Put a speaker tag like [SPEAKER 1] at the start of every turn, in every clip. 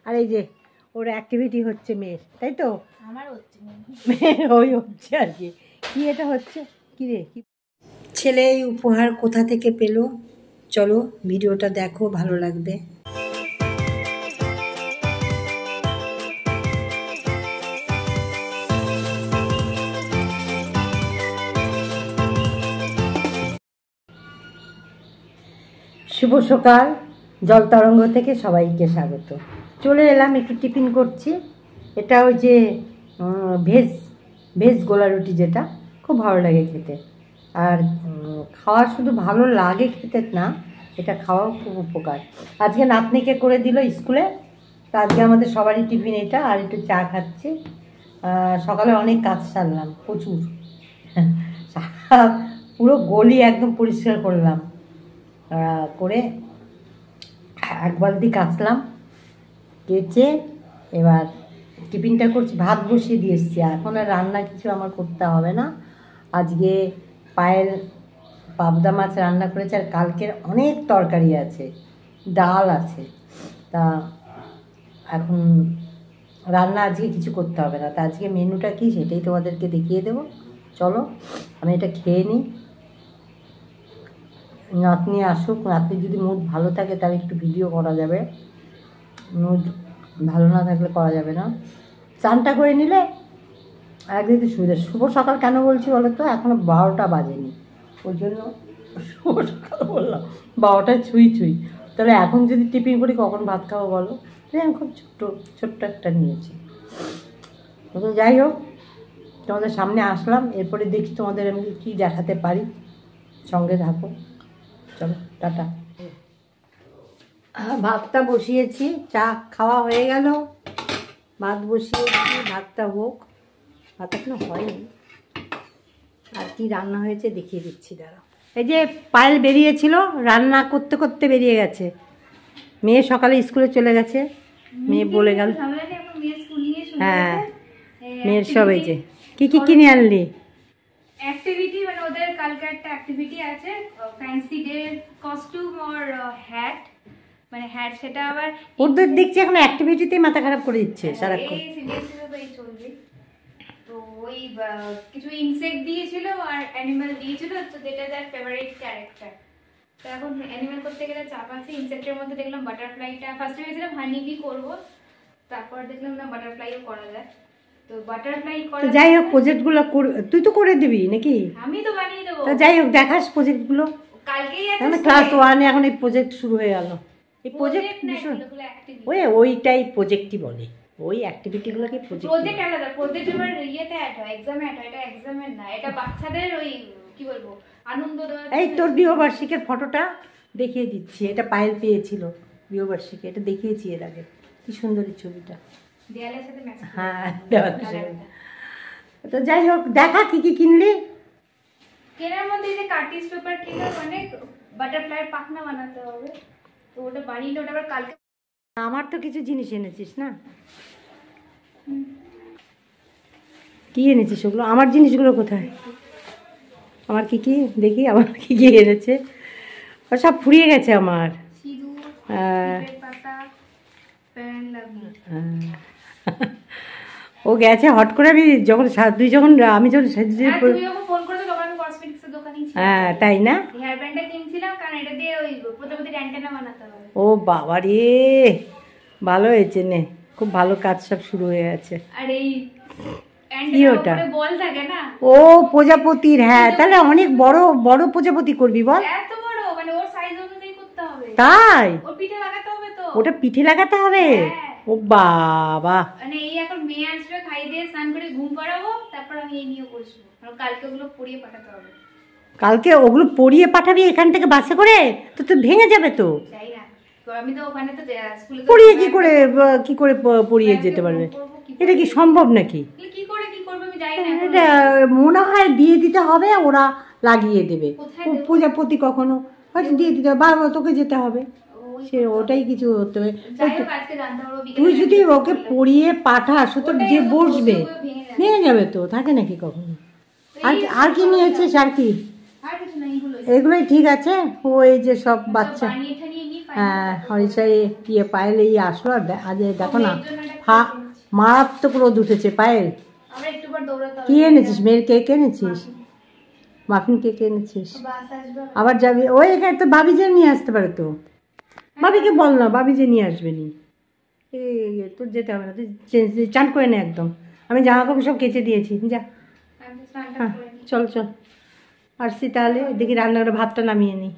[SPEAKER 1] আর এই যে ওর অ্যাক্টিভিটি হচ্ছে মেয়ের, তাই তো?
[SPEAKER 2] আমার হচ্ছে
[SPEAKER 1] মেয়ের ওই হচ্ছে আর কি। কি এটা হচ্ছে কি রে? ছেলে এই উপহার কোথা থেকে পেলো, চলো ভিডিওটা দেখো, ভালো লাগবে। শুভ সকাল, জল তরঙ্গ থেকে সবাইকে স্বাগত। চলে এলাম, একটু টিফিন করছি। এটা ওই যে ভেজ ভেজ গোলা রুটি, যেটা খুব ভালো লাগে খেতে। আর খাওয়া শুধু ভালো লাগে খেতে না, এটা খাওয়াও খুব উপকার। আজকে নাতনিকে করে দিল স্কুলে, তো আজকে আমাদের সবারই টিফিন এটা। আর একটু চা খাচ্ছি। সকালে অনেক কাজ সারলাম, প্রচুর। পুরো গলি একদম পরিষ্কার করলাম, করে এক বালতি কাচলাম, কেচে এবার টিফিনটা করছি। ভাত বসিয়ে দিয়ে এসছি, এখন আর রান্না কিছু আমার করতে হবে না। আজকে পায়েল পাবদা মাছ রান্না করেছে, আর কালকের অনেক তরকারি আছে, ডাল আছে। তা এখন রান্না আজকে কিছু করতে হবে না। তা আজকে মেনুটা কি সেটাই তোমাদেরকে দেখিয়ে দেবো। চলো আমি এটা খেয়ে নিই, নাতনি আসুক। নাতনি যদি মুড ভালো থাকে তাহলে একটু ভিডিও করা যাবে, মুড ভালো না থাকলে করা যাবে না। চানটা করে নিলে একদিকে সুবিধা। শুভ সকাল কেন বলছি বলো তো? এখনও 12টা বাজেনি, ওই জন্য শুভ সকাল বললাম। 12টায় ছুঁই ছুঁই। তাহলে এখন যদি টিফিন করি কখন ভাত খাবো বলো? আমি খুব ছোট্ট একটা নিয়েছি। তো যাই হোক, তোমাদের সামনে আসলাম, এরপরে দেখি তোমাদের আমি কী দেখাতে পারি। সঙ্গে থাকো, চলো টাটা। ভাতটা বসিয়েছি, চা খাওয়া হয়ে গেল, ভাত বসিয়েছি, ভাতটা হোক। ভাত এখনো হয়নি। আর কি রান্না হয়েছে দেখিয়ে দিচ্ছি, দাঁড়াও। এই যে পায়েল বেরিয়েছিল, রান্না করতে করতে বেরিয়ে গেছে। মেয়ে সকালে স্কুলে চলে গেছে, মেয়ে বলে গেল। হ্যাঁ, মেয়ের সব এই যে কি কি কিনে আনলি
[SPEAKER 2] অ্যাক্টিভিটি, মানে ওদের কালকে একটা অ্যাক্টিভিটি আছে, ফ্যান্সি ডে কস্টিউম আর হ্যাট, মানে হ্যাট সেটা আবার
[SPEAKER 1] ওদের দেখছি এখন অ্যাক্টিভিটিতেই মাথা খারাপ করে দিচ্ছে সারাক্ষণ।
[SPEAKER 2] এই চলবে। তো ওই কিছু ইনসেক্ট দিয়েছিল আর অ্যানিমাল দিয়েছিল, তো যেটা যার ফেভারিট ক্যারেক্টার। তো এখন অ্যানিমাল করতে গেলে চাপ আছে। ইনসেক্টের মধ্যে দেখলাম বাটারফ্লাইটা, ফার্স্টে ভেবেছিলাম হানি বি করবো, তারপর দেখলাম না বাটারফ্লাইও করা যায়। তো বাটারফ্লাই করা,
[SPEAKER 1] যাই হোক প্রজেক্টগুলো তুই তো করে দিবি নাকি?
[SPEAKER 2] আমি তো বানিয়ে দেবো।
[SPEAKER 1] যাই হোক দেখাস প্রজেক্টগুলো।
[SPEAKER 2] কালকেই
[SPEAKER 1] আছে ক্লাস 1-এ, এখন এই প্রজেক্ট শুরু হয়ে গেল। এই প্রজেক্ট ওইটাই প্রজেক্টই বলে, ওই অ্যাক্টিভিটিগুলোকে
[SPEAKER 2] প্রজেক্ট আলাদা। প্রজেক্ট এবার ইয়েতে অ্যাড হয়, এক্সামে অ্যাড হয়। এটা এক্সামের না, এটা বাচ্চাদের ওই কি বলবো আনন্দ দেওয়া। এই
[SPEAKER 1] তোর গৃহবার্ষিকের ফটোটা দেখিয়ে দিচ্ছি, এটা পায়েল পেয়েছিল গৃহবার্ষিকে, এটা দেখিয়েছি এর আগে। কি সুন্দর এই ছবিটা,
[SPEAKER 2] দেয়ালের সাথে ম্যাচ।
[SPEAKER 1] হ্যাঁ দেওয়ালের সাথে। তো যাই হোক দেখা কি কি কিনলি।
[SPEAKER 2] কেনার মধ্যে যে কার্টিজ পেপার কিনলাম, মানে বাটারফ্লাইয়ের পাখনা বানাতে হবে, তো ওটা বানিয়ে ওটা আবার কালকে।
[SPEAKER 1] আমার তো কিছু জিনিস এনেছিস না, কি এনেছিস ওগুলো? আমার জিনিসগুলো কোথায়? আমার কি কি দেখি, আমার কি কি এনেছে? সব ফুরিয়ে গেছে আমার। ও গেছে হট করে। আমি যখন তুই যখন আমি যখন হ্যাঁ তাই না, ও বাবা রে, ভালো হয়েছে নে, খুব ভালো কাজ সব শুরু হয়ে গেছে।
[SPEAKER 2] আর এই
[SPEAKER 1] কি ওটা?
[SPEAKER 2] বল থাকে না,
[SPEAKER 1] ও প্রজাপতির। হ্যাঁ তাহলে অনেক বড় বড় প্রজাপতি করবি বল।
[SPEAKER 2] এত বড়, মানে ওর সাইজ অনুযায়ী করতে হবে।
[SPEAKER 1] তাই?
[SPEAKER 2] ওর পিঠে লাগাতে হবে তো।
[SPEAKER 1] ওটা পিঠে লাগাতে হবে? ও বাবা,
[SPEAKER 2] মানে এই এখন মেয়ে আসবে, খাই দিয়ে স্নান করে ঘুম পাড়াবো, তারপর আমি এই নিয়ে বসবো। আর কালকে ওগুলো পরিয়ে পাঠাতে হবে।
[SPEAKER 1] কালকে ওগুলো পরিয়ে পাঠাবি এখান থেকে বাসে করে? তো তুই ভেঙে যাবে তো।
[SPEAKER 2] যাই না, আমি তো ওখানে তো স্কুলে
[SPEAKER 1] পরিয়ে কি করে পরিয়ে যেতে পারবে? এটা কি সম্ভব নাকি?
[SPEAKER 2] কি করে কি করবে আমি জানি না।
[SPEAKER 1] এটা মনে হয় দিয়ে দিতে হবে, ওরা লাগিয়ে দেবে। প্রজাপতি কখনো হয়তো দিয়ে দিতে হবে, বারবার তোকে যেতে হবে, সে ওটাই কিছু হতে হবে। তুই যদি ওকে পরিয়ে পাঠাস, তো যে বসবে ভেঙে যাবে তো, থাকে নাকি কখনো? আর কি নিয়েছিস? আর কি? এগুলোই ঠিক আছে। ও এই যে সব বাচ্চা হ্যাঁ হরিষায় ইয়ে পায়েল এই আসলো আর আজ দেখো না
[SPEAKER 2] মেয়ের জন্য একটা
[SPEAKER 1] মারাত্মক রোদ উঠেছে পায়েল।
[SPEAKER 2] আমরা একটু পর দৌড়াতে হবে।
[SPEAKER 1] কি এনেছিস মেয়ের কেক এনেছিস? মাফিন কেক এনেছিস?
[SPEAKER 2] বাস আসবে
[SPEAKER 1] আবার যাবি ওই এখানে তো বাবি যে নিয়ে আসতে পারে তো। বাবিকে বল না, বাবি যে নিয়ে আসবে নি। তোর যেতে হবে না, তুই চান করে নে একদম। আমি জামা কাপড় সব কেচে দিয়েছি, যা।
[SPEAKER 2] আমি স্নানটা
[SPEAKER 1] হ্যাঁ
[SPEAKER 2] করে নিই।
[SPEAKER 1] চল চল আসছি তাহলে, দেখি রান্নাঘরে ভাতটা নামিয়ে নিই।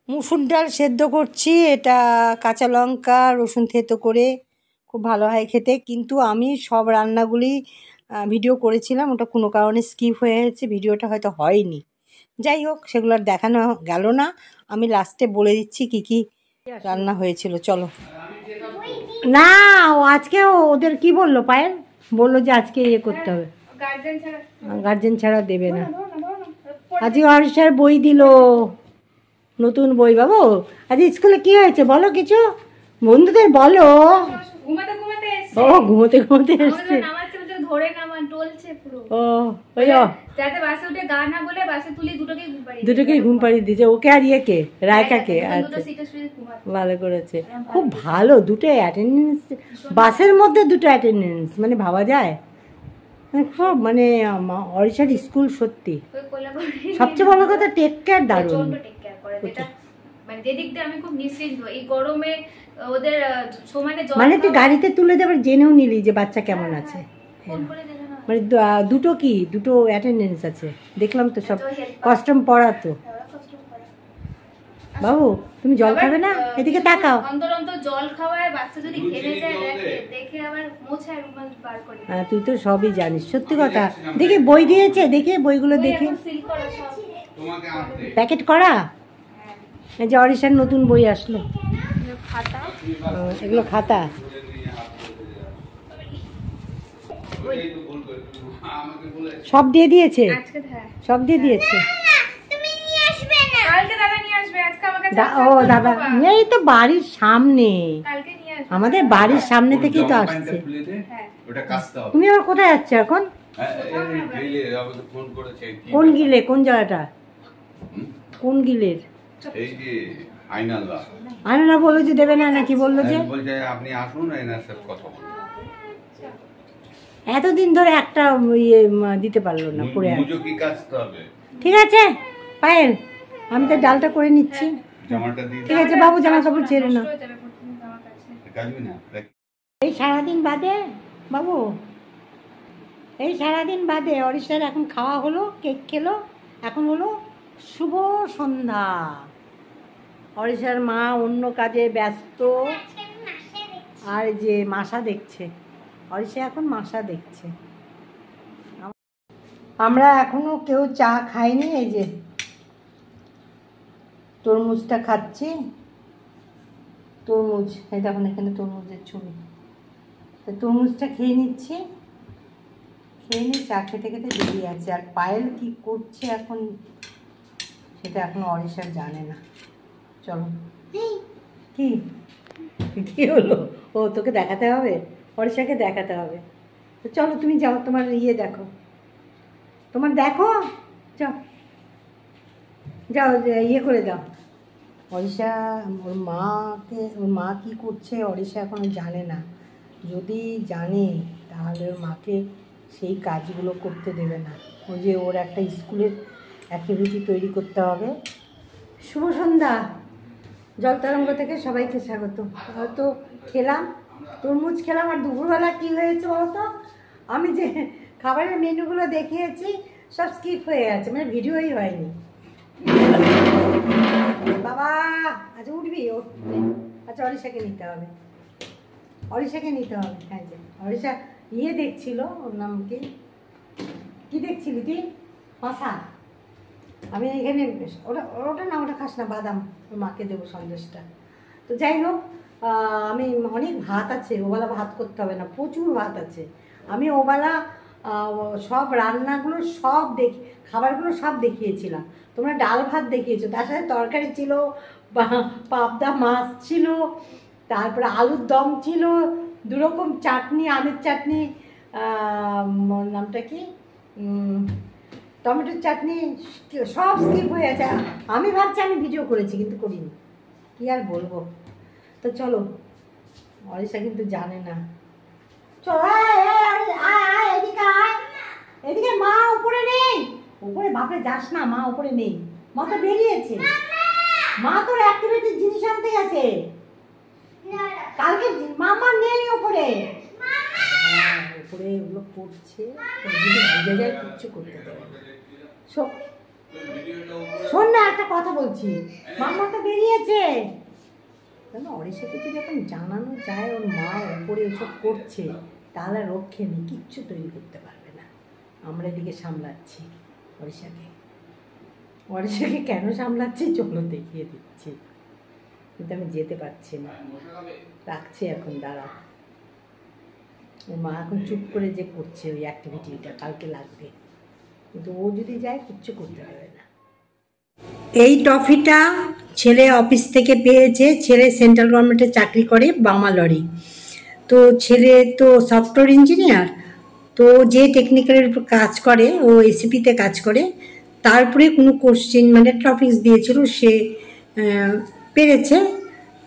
[SPEAKER 1] মুসুর ডাল সেদ্ধ করছি, এটা কাঁচা লঙ্কা রসুন থেতো করে খুব ভালো হয় খেতে, কিন্তু আমি সব রান্নাগুলি ভিডিও করেছিলাম, ওটা কোনো কারণে স্কিপ হয়ে গেছে, ভিডিওটা হয়তো হয়নি। যাই হোক সেগুলো আর দেখানো গেল না, আমি লাস্টে বলে দিচ্ছি কি কি রান্না হয়েছিল। চলো না, ও আজকে ওদের কি বললো পায়েল, বললো যে আজকে ইয়ে করতে হবে,
[SPEAKER 2] গার্জেন ছাড়া
[SPEAKER 1] গার্জেন ছাড়া দেবে না।
[SPEAKER 2] ধরো না, ধরো না।
[SPEAKER 1] আজকে হরিষার বই দিল, নতুন বই। বাবু আজ স্কুলে কি হয়েছে বলো কিছু, বন্ধুদের বলো।
[SPEAKER 2] ঘুমাতে ঘুমাতে এসছে।
[SPEAKER 1] ও ঘুমোতে ঘুমোতে এসছে।
[SPEAKER 2] আমাদের নামাচ্ছে, বলছে ধরে নামান, টলছে পুরো।
[SPEAKER 1] ও ওই
[SPEAKER 2] যাতে বাসে উঠে গা না বলে বাসে তুলি দুটোকেই ঘুম পাড়িয়ে
[SPEAKER 1] দুটোকেই ঘুম পাড়িয়ে দিয়েছে, ওকে আর ইয়েকে রায়কাকে।
[SPEAKER 2] দুটো
[SPEAKER 1] আচ্ছা
[SPEAKER 2] সিটে শুয়ে ঘুমাতে।
[SPEAKER 1] ভালো করেছে, খুব ভালো। দুটো অ্যাটেন্ডেন্স বাসের মধ্যে, দুটো অ্যাটেন্ডেন্স মানে ভাবা যায়। খুব মানে হরিষার স্কুল সত্যি
[SPEAKER 2] ওই কোলাঘাটে
[SPEAKER 1] সবচেয়ে ভালো কথা, টেক কেয়ার দারুণ।
[SPEAKER 2] প্রচন্ড টেক কেয়ার করে, যেটা মানে যেদিক দিয়ে আমি খুব নিশ্চিন্ত। এই গরমে ওদের সমানে জল
[SPEAKER 1] মানে তুই গাড়িতে তুলে দেবার জেনেও নিলি যে বাচ্চা কেমন আছে,
[SPEAKER 2] ফোন করে দেবে না,
[SPEAKER 1] মানে দুটো কি দুটো অ্যাটেন্ডেন্স আছে, দেখলাম তো সব
[SPEAKER 2] তো help
[SPEAKER 1] কস্টিউম পরা তো।
[SPEAKER 2] ওরা কষ্ট করে।
[SPEAKER 1] বাবু তুমি জল
[SPEAKER 2] আবার,
[SPEAKER 1] খাবে না, এদিকে তাকাও।
[SPEAKER 2] অন্তর অন্তর জল খাওয়ায় বাচ্চা যদি ঘেমে যায়, দেখে আবার মোছা রুমাল বার করে।
[SPEAKER 1] হ্যাঁ তুই তো সবই জানিস, সত্যি কথা। দেখি বই দিয়েছে, দেখি বইগুলো দেখি,
[SPEAKER 2] সিল করা সব।
[SPEAKER 1] প্যাকেট করা। এই যে অরিশার নতুন বই আসলো,
[SPEAKER 2] খাতা
[SPEAKER 1] এগুলো খাতা। সব দিয়ে দিয়েছে,
[SPEAKER 2] আজকে, হ্যাঁ
[SPEAKER 1] সব দিয়ে দিয়েছে।
[SPEAKER 2] তুমি নিয়ে আসবে না, কালকে দাদা নিয়ে আসবে, আজকে আমার কাছে
[SPEAKER 1] ও দাদা এই তো বাড়ির সামনে,
[SPEAKER 2] কালকে নিয়ে আসবে।
[SPEAKER 1] আমাদের বাড়ির সামনে থেকেই তো আসছে।
[SPEAKER 2] হ্যাঁ
[SPEAKER 3] ওটা কাজতে হবে।
[SPEAKER 1] তুমি আবার কোথায় যাচ্ছ এখন?
[SPEAKER 3] এই গেলে আমাকে ফোন করেছে কি
[SPEAKER 1] কোন গিলে, কোন জায়গাটা, কোন গিলের?
[SPEAKER 3] এই যে আইনালদা
[SPEAKER 1] আয়না বললো যে দেবে না, নাকি বললো যে
[SPEAKER 3] বলছে আপনি আসুন এনার সাথে কথা বলুন।
[SPEAKER 1] এতদিন ধরে একটা ইয়ে দিতে পারলো না, পড়ে আছে।
[SPEAKER 3] মুজো কি কাজতে হবে,
[SPEAKER 1] ঠিক আছে পায়েল, আমি তো ডালটা করে নিচ্ছি।
[SPEAKER 3] জামাটা দিয়ে
[SPEAKER 1] ঠিক আছে বাবু, জামা কাপড় ছেড়ে না।
[SPEAKER 2] নষ্ট হয়ে যাবে প্রথমে আমার কাছে।
[SPEAKER 3] কাজবি না
[SPEAKER 1] এই সারাদিন বাদে বাবু, এই সারাদিন বাদে অরিশার এখন খাওয়া হলো, কেক খেলো, এখন হলো শুভ সন্ধ্যা। অরিশার মা অন্য কাজে ব্যস্ত, আর যে মাসা দেখছে, অরিশা এখন মাসা দেখছে। আমরা এখনো কেউ চা খাইনি, এই যে তরমুজটা খাচ্ছি, তরমুজ, এই দেখুন এখানে তরমুজের ছবি, তো তরমুজটা খেয়ে নিচ্ছি, খেয়ে নিয়ে চা খেতে খেতে বেরিয়ে আছে। আর পায়েল কি করছে এখন সেটা এখনো অরিশা জানে না। চলো কি কি হলো, ও তোকে দেখাতে হবে, অরিশাকে দেখাতে হবে, তো চলো তুমি যাও, তোমার ইয়ে দেখো, তোমার দেখো, যাও যাও ইয়ে করে দাও। অরিশা ওর মা কি করছে অরিশা এখনো জানে না, যদি জানে তাহলে ওর মাকে সেই কাজগুলো করতে দেবে না। ওই যে ওর একটা স্কুলের অ্যাক্টিভিটি তৈরি করতে হবে। শুভ সন্ধ্যা, জলতরঙ্গ থেকে সবাইকে স্বাগত। হয়তো খেলাম তরমুজ খেলাম, আর দুপুরবেলা কী হয়েছে বলতো, আমি যে খাবারের মেনুগুলো দেখিয়েছি সব স্কিপ হয়ে গেছে, মানে ভিডিওই হয়নি। বাবা আচ্ছা উঠবি, আচ্ছা অরিশাকে নিতে হবে, অরিশাকে নিতে হবে। হ্যাঁ যে অরিশা ইয়ে দেখছিল, ওর নাম কি দেখছিলি তুই, শশা। আমি এখানে ওটা ওটা না, ওটা খাস না, বাদাম, ওর মাকে দেবো সন্দেশটা। তো যাই হোক, আমি অনেক ভাত আছে, ওবেলা ভাত করতে হবে না, প্রচুর ভাত আছে। আমি ওবেলা সব রান্নাগুলো সব খাবারগুলো সব দেখিয়েছিলাম, তোমরা ডাল ভাত দেখিয়েছো, তার সাথে তরকারি ছিল, পাবদা মাছ ছিল, তারপরে আলুর দম ছিল, দুরকম চাটনি, আমের চাটনি, নামটা কি, টমেটোর চাটনি, সব স্কিপ হয়ে আছে। আমি ভাবছি আমি ভিডিও করেছি কিন্তু করিনি, কি আর বলবো। তো চলো, অরিশা কিন্তু জানে না। চলো এদিকে আয়, এদিকে। মা উপরে নেই, উপরে বাপরে যাস না, মা উপরে নেই, মা তো বেরিয়েছে। মা তোর অ্যাক্টিভিটির জিনিস আনতে গেছে কালকে, মামা নেই উপরে। উপরে এগুলো করছে, ভিজে যায়, কিচ্ছু করতে দেবে না। শোন না, একটা কথা বলছি, মামা তো বেরিয়েছে। জানো, অরিশাকে যদি এখন জানানো যায় ওর মা উপরে এসব করছে, তাহলে রক্ষে নেই, কিচ্ছু তৈরি করতে পারবে না। আমরা এদিকে সামলাচ্ছি অরিশাকে। অরিশাকে কেন সামলাচ্ছি চলো দেখিয়ে দিচ্ছি, কিন্তু আমি যেতে পারছি না, রাখছি এখন, দাঁড়া। ওর মা এখন চুপ করে যে করছে ওই অ্যাক্টিভিটিটা, কালকে লাগবে, কিন্তু ও যদি যায় কিচ্ছু করতে পারবে না। এই ট্রফিটা ছেলে অফিস থেকে পেয়েছে। ছেলে সেন্ট্রাল গভর্নমেন্টে চাকরি করে, বামালরি। তো ছেলে তো সফটওয়্যার ইঞ্জিনিয়ার, তো যে টেকনিক্যালের উপর কাজ করে, ও এসিপিতে কাজ করে, তারপরে কোনো কোশ্চেন মানে টপিকস দিয়েছিল, সে পেরেছে,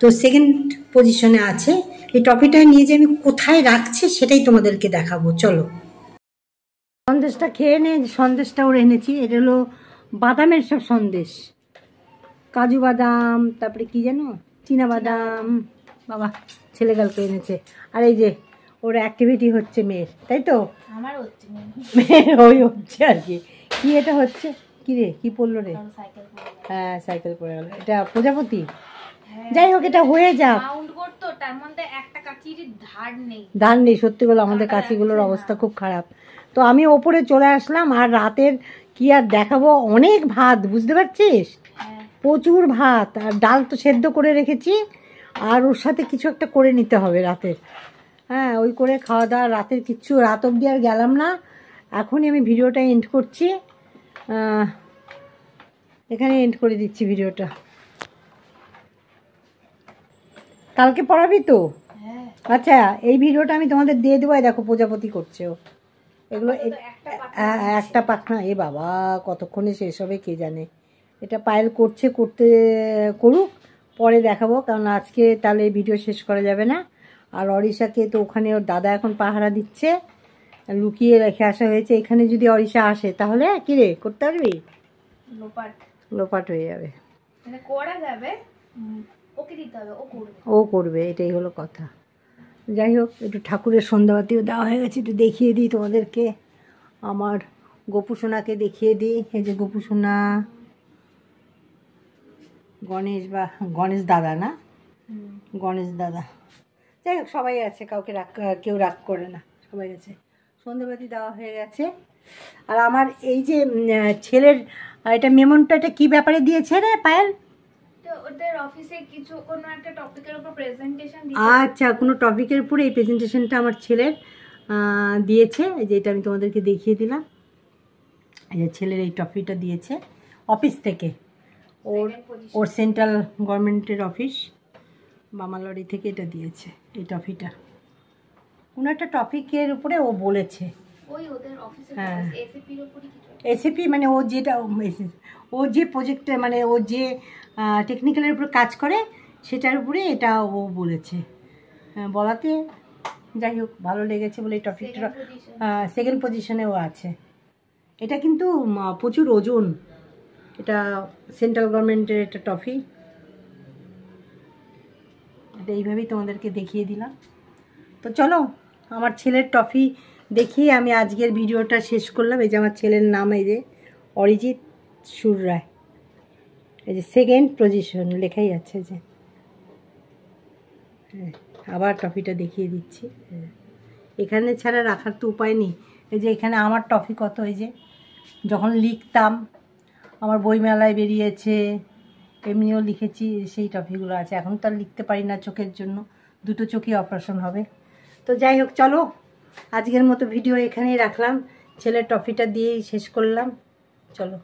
[SPEAKER 1] তো সেকেন্ড পজিশনে আছে। এই টপিকটা নিয়ে যে আমি কোথায় রাখছি সেটাই তোমাদেরকে দেখাবো, চলো। সন্দেশটা খেয়ে নে, সন্দেশটা ওর এনেছি, এটা হলো বাদামের সব সন্দেশ, কাজু বাদাম, তারপরে কি জানো, চীনা বাদাম, বাবা ছেলে কালকে এনেছে। আর এই যে ওর অ্যাক্টিভিটি হচ্ছে মেয়ের, তাই তো?
[SPEAKER 2] আমার হচ্ছে
[SPEAKER 1] মেয়ের ওই হচ্ছে আর কি। কি এটা হচ্ছে, কি রে, কি পড়লো রে? হ্যাঁ, সাইকেল পড়ে গেল। এটা প্রজাপতি, যাই হোক, এটা হয়ে যাক।
[SPEAKER 2] রাউন্ড করতো, তার মধ্যে একটা কাঁচির
[SPEAKER 1] ধার নেই, সত্যি বলো, আমাদের কাঁচিগুলোর অবস্থা খুব খারাপ। তো আমি ওপরে চলে আসলাম, আর রাতের কি আর দেখাবো, অনেক ভাত, বুঝতে পারছিস, প্রচুর ভাত, আর ডাল তো সেদ্ধ করে রেখেছি, আর ওর সাথে কিছু একটা করে নিতে হবে রাতের। হ্যাঁ, ওই করে খাওয়া দাওয়া, রাতের কিচ্ছু, রাত অবধি আর গেলাম না। এখনই আমি ভিডিওটা এন্ড করছি, এখানে এন্ড করে দিচ্ছি ভিডিওটা। কালকে পড়াবি তো? আচ্ছা, এই ভিডিওটা আমি তোমাদের দিয়ে দেবো। দেখো প্রজাপতি করছে ও, এগুলো একটা পাখনা, এ বাবা কতক্ষণে শেষ হবে কে জানে। এটা পায়েল করছে, করুক, পরে দেখাবো, কারণ আজকে তাহলে এই ভিডিও শেষ করা যাবে না। আর অরিশাকে তো ওখানে ওর দাদা এখন পাহারা দিচ্ছে, লুকিয়ে রেখে আসা হয়েছে। এখানে যদি অরিশা আসে তাহলে কি রে, করতে পারবি? লোপাট হয়ে যাবে,
[SPEAKER 2] মানে করা যাবে, ওকে দিতে হবে,
[SPEAKER 1] ও করবে, এটাই হলো কথা। যাই হোক, একটু ঠাকুরের সন্ধ্যাবাতিও দেওয়া হয়ে গেছে, একটু দেখিয়ে দিই তোমাদেরকে, আমার গোপুসোনাকে দেখিয়ে দিই। এই যে গোপুসোনা, গণেশ দাদা না, গণেশ দাদা, যাই হোক সবাই আছে, কাউকে কেউ রাগ করে না, সবাই আছে। সন্ধ্যাবাতি দেওয়া হয়ে গেছে। আর আমার এই যে ছেলের এটা মেমনটা, এটা কি ব্যাপারে দিয়েছে রে পায়েল?
[SPEAKER 2] ওদের অফিসে কিছু কোনো একটা টপিকের উপর প্রেজেন্টেশন
[SPEAKER 1] আচ্ছা, কোনো টপিকের উপরে এই প্রেজেন্টেশনটা আমার ছেলের দিয়েছে। এই যে এটা আমি তোমাদেরকে দেখিয়ে দিলাম, এই যে ছেলের এই টপিকটা দিয়েছে অফিস থেকে, ওর সেন্ট্রাল গভর্নমেন্টের অফিস বামালরি থেকে এটা দিয়েছে, এই টপিকটা কোনো একটা টপিকের উপরে ও বলেছে। হ্যাঁ, এসিপি মানে ও যে প্রজেক্টে, মানে ও যে টেকনিক্যালের উপর কাজ করে সেটার উপরে এটা ও বলেছে, বলাতে যাই হোক ভালো লেগেছে বলে এই টপিকটা সেকেন্ড পজিশনে ও আছে। এটা কিন্তু প্রচুর ওজন, এটা সেন্ট্রাল গভর্নমেন্টের একটা ট্রফি। এটা এইভাবেই তোমাদেরকে দেখিয়ে দিলাম। তো চলো, আমার ছেলের ট্রফি দেখিয়ে আমি আজকের ভিডিওটা শেষ করলাম। এই যে আমার ছেলের নাম, এই যে অরিজিৎ সুর রায়, এই যে সেকেন্ড পজিশন লেখাই আছে, যে আবার ট্রফিটা দেখিয়ে দিচ্ছি। এখানে ছাড়া রাখার তো উপায় নেই। এই যে এখানে আমার ট্রফি কত, এই যে যখন লিখতাম আমার বইমেলায় বেরিয়েছে, এমনিও লিখেছি, সেই ট্রফিগুলো আছে। এখন তো আর লিখতে পারি না চোখের জন্য, দুটো চোখই অপারেশন হবে। তো যাই হোক, চলো আজকের মতো ভিডিও এখানেই রাখলাম, ছেলের ট্রফিটা দিয়েই শেষ করলাম, চলো।